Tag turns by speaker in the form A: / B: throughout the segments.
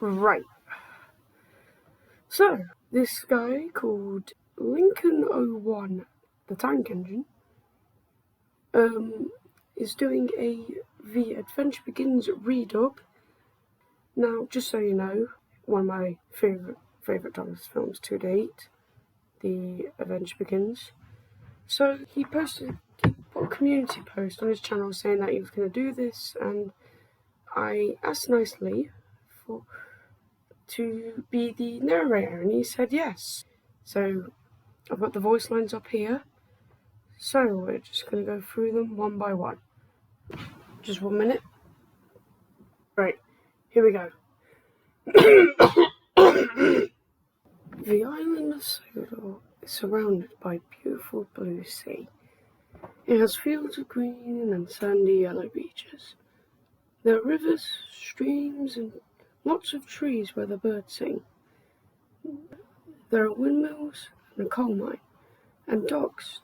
A: Right. So, this guy called Lincoln 01, the tank engine, is doing The Adventure Begins Redub. Now, just so you know, one of my favourite Thomas films to date, The Adventure Begins. So he put a community post on his channel saying that he was going to do this, and I asked nicely to be the narrator, and he said yes. So I've got the voice lines up here, so we're just going to go through them one by one. Just 1 minute. Right, here we go. The island of Sodor is surrounded by beautiful blue sea. It has fields of green and sandy yellow beaches. There are rivers, streams, and lots of trees where the birds sing. There are windmills and a coal mine, and docks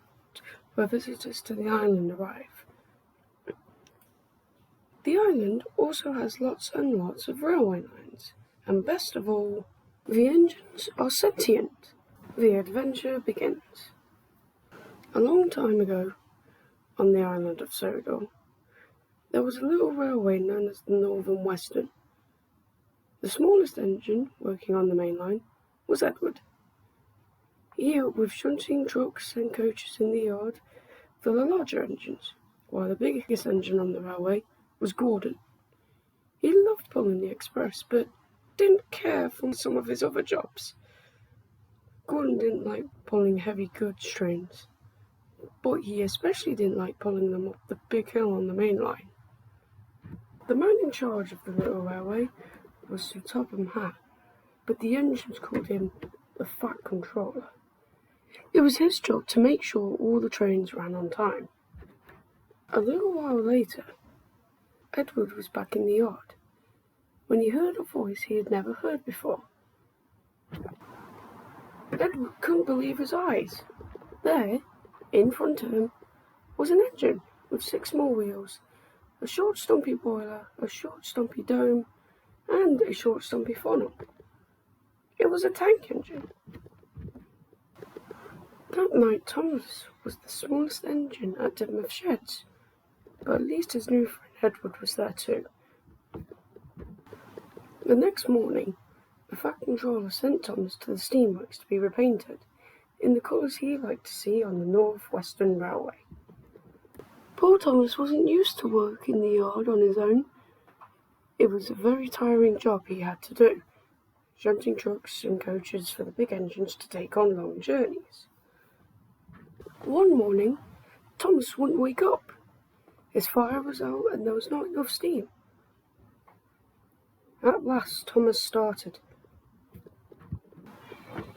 A: where visitors to the island arrive. The island also has lots and lots of railway lines, and best of all, the engines are sentient. The adventure begins. A long time ago, on the island of Sodor, there was a little railway known as the Northern Western. The smallest engine working on the main line was Edward. He helped with shunting trucks and coaches in the yard for the larger engines, while the biggest engine on the railway was Gordon. He loved pulling the express, but didn't care for some of his other jobs. Gordon didn't like pulling heavy goods trains, but he especially didn't like pulling them up the big hill on the main line. The man in charge of the little railway was Sir Topham Hatt, but the engines called him the Fat Controller. It was his job to make sure all the trains ran on time. A little while later, Edward was back in the yard, when he heard a voice he had never heard before. Edward couldn't believe his eyes. There, in front of him, was an engine with 6 small wheels, a short stumpy boiler, a short stumpy dome, and a short stumpy funnel. It was a tank engine. That night, Thomas was the smallest engine at Didmouth Sheds, but at least his new friend Edward was there too. The next morning, the Fat Controller sent Thomas to the steamworks to be repainted in the colours he liked to see on the North Western Railway. Poor Thomas wasn't used to work in the yard on his own. It was a very tiring job he had to do, shunting trucks and coaches for the big engines to take on long journeys. One morning, Thomas wouldn't wake up. His fire was out and there was not enough steam. At last, Thomas started.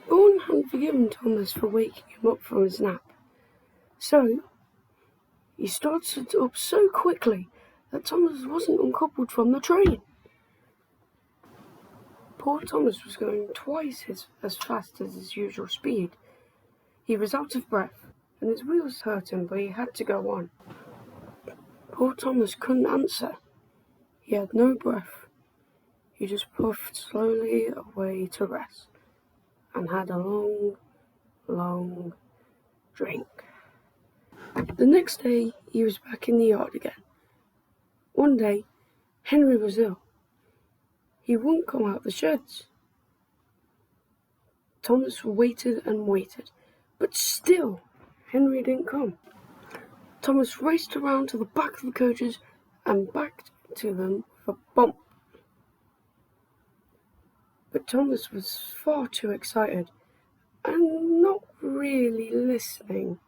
A: Gordon hadn't forgiven Thomas for waking him up from his nap, so he started up so quickly that Thomas wasn't uncoupled from the train. Poor Thomas was going twice as fast as his usual speed. He was out of breath, and his wheels hurt him, but he had to go on. Poor Thomas couldn't answer. He had no breath. He just puffed slowly away to rest, and had a long, long drink. The next day, he was back in the yard again. One day, Henry was ill. He wouldn't come out the sheds. Thomas waited and waited, but still Henry didn't come. Thomas raced around to the back of the coaches and back to them with a bump. But Thomas was far too excited and not really listening.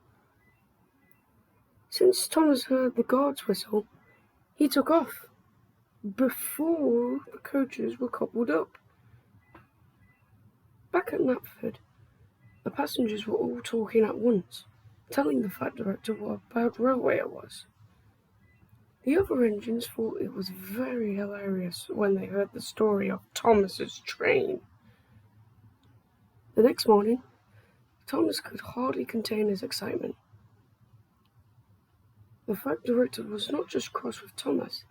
A: Since Thomas heard the guard's whistle, he took off before the coaches were coupled up. Back at Knapford, the passengers were all talking at once, telling the fat director what a bad railway it was. The other engines thought it was very hilarious when they heard the story of Thomas's train. The next morning, Thomas could hardly contain his excitement. The fat director was not just cross with Thomas,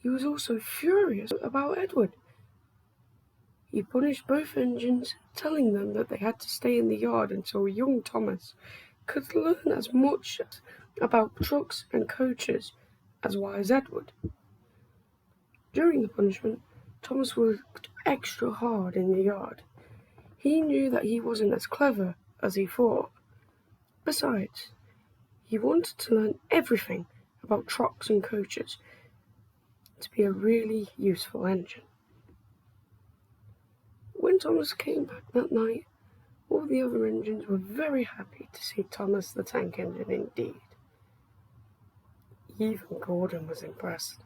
A: he was also furious about Edward. he punished both engines, telling them that they had to stay in the yard until young Thomas could learn as much about trucks and coaches as wise Edward. During the punishment, Thomas worked extra hard in the yard. He knew that he wasn't as clever as he thought. Besides, he wanted to learn everything about trucks and coaches to be a really useful engine. When Thomas came back that night, all the other engines were very happy to see Thomas the tank engine indeed. Even Gordon was impressed.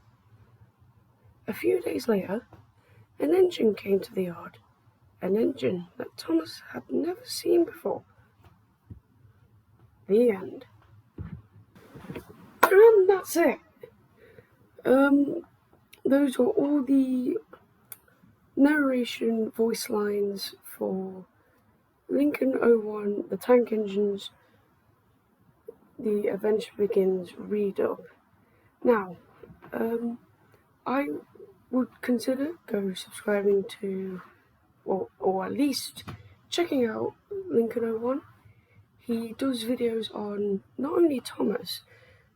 A: A few days later, an engine came to the yard, an engine that Thomas had never seen before. The end. And that's it. Those are all the narration voice lines for Lincoln 01, the tank engines, the Adventure Begins Redub. Now, I would consider subscribing to, or at least checking out Lincoln 01. He does videos on not only Thomas,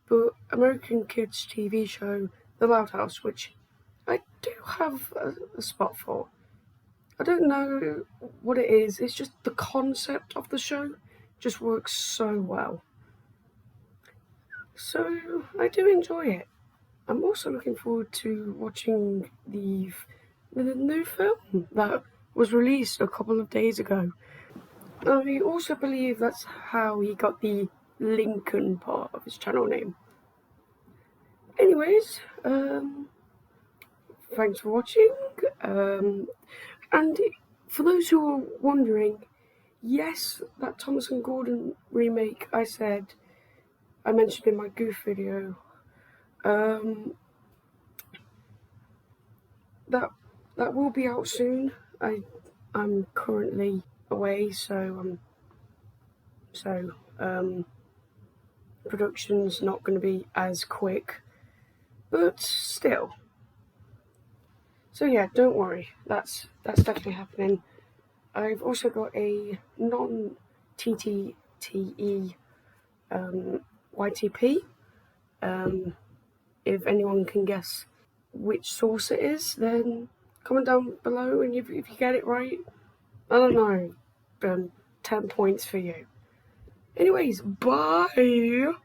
A: but American Kids TV show The Loud House, which I do have a spot for. I don't know what it is, it's just the concept of the show just works so well. So I do enjoy it. I'm also looking forward to watching the new film that was released a couple of days ago. I also believe that's how he got the Lincoln part of his channel name. Anyways, thanks for watching. And for those who are wondering, yes, that Thomas and Gordon remake I mentioned in my Goof video, that will be out soon. I'm currently away, so production's not going to be as quick, but still. So yeah, don't worry, that's definitely happening. I've also got a non-TTTE YTP. If anyone can guess which source it is, then comment down below, and if you get it right, I don't know, 10 points for you. Anyways, bye!